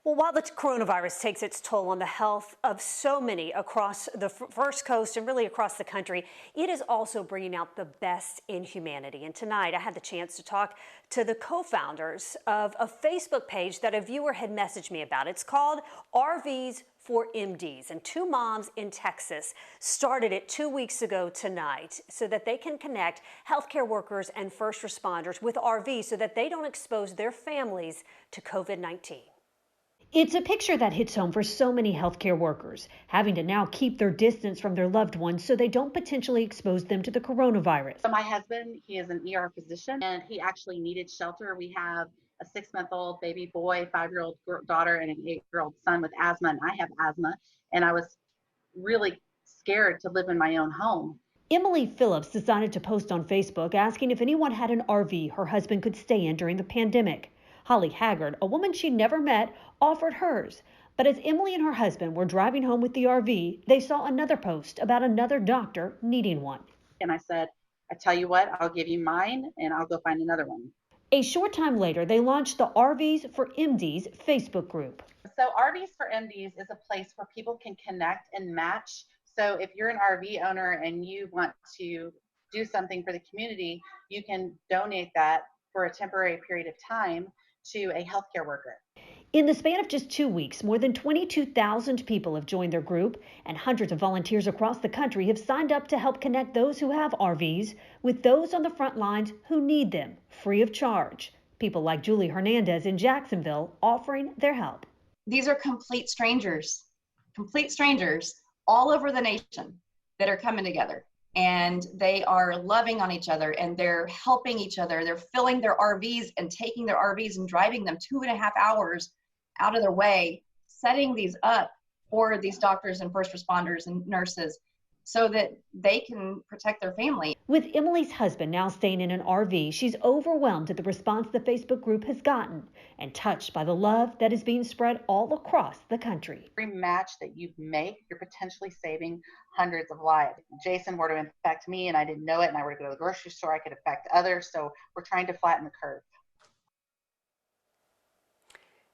Well, while the coronavirus takes its toll on the health of so many across the First Coast and really across the country, it is also bringing out the best in humanity. And tonight, I had the chance to talk to the co-founders of a Facebook page that a viewer had messaged me about. It's called RVs for MDs, and two moms in Texas started it 2 weeks ago tonight so that they can connect healthcare workers and first responders with RVs so that they don't expose their families to COVID-19. It's a picture that hits home for so many healthcare workers, having to now keep their distance from their loved ones so they don't potentially expose them to the coronavirus. So my husband, he is an ER physician and he actually needed shelter. We have a 6-month-old baby boy, 5-year-old daughter, and an 8-year-old son with asthma. And I have asthma. And I was really scared to live in my own home. Emily Phillips decided to post on Facebook asking if anyone had an RV her husband could stay in during the pandemic. Holly Haggard, a woman she never met, offered hers. But as Emily and her husband were driving home with the RV, they saw another post about another doctor needing one. And I said, I tell you what, I'll give you mine and I'll go find another one. A short time later, they launched the RVs for MDs Facebook group. So RVs for MDs is a place where people can connect and match. So if you're an RV owner and you want to do something for the community, you can donate that for a temporary period of time to a healthcare worker. In the span of just 2 weeks, more than 22,000 people have joined their group, and hundreds of volunteers across the country have signed up to help connect those who have RVs with those on the front lines who need them, free of charge. People like Julie Hernandez in Jacksonville offering their help. These are complete strangers all over the nation that are coming together. And they are loving on each other and they're helping each other. They're filling their RVs and taking their RVs and driving them 2.5 hours out of their way, setting these up for these doctors and first responders and nurses so that they can protect their family. With Emily's husband now staying in an RV, she's overwhelmed at the response the Facebook group has gotten and touched by the love that is being spread all across the country. Every match that you make, you're potentially saving hundreds of lives. Jason were to infect me and I didn't know it, and I were to go to the grocery store, I could affect others. So we're trying to flatten the curve.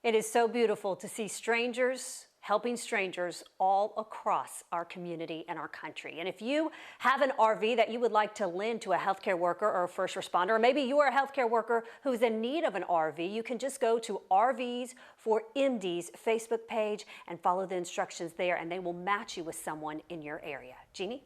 It is so beautiful to see strangers helping strangers all across our community and our country. And if you have an RV that you would like to lend to a healthcare worker or a first responder, or maybe you are a healthcare worker who's in need of an RV, you can just go to RVs for MD's Facebook page and follow the instructions there, and they will match you with someone in your area. Jeannie?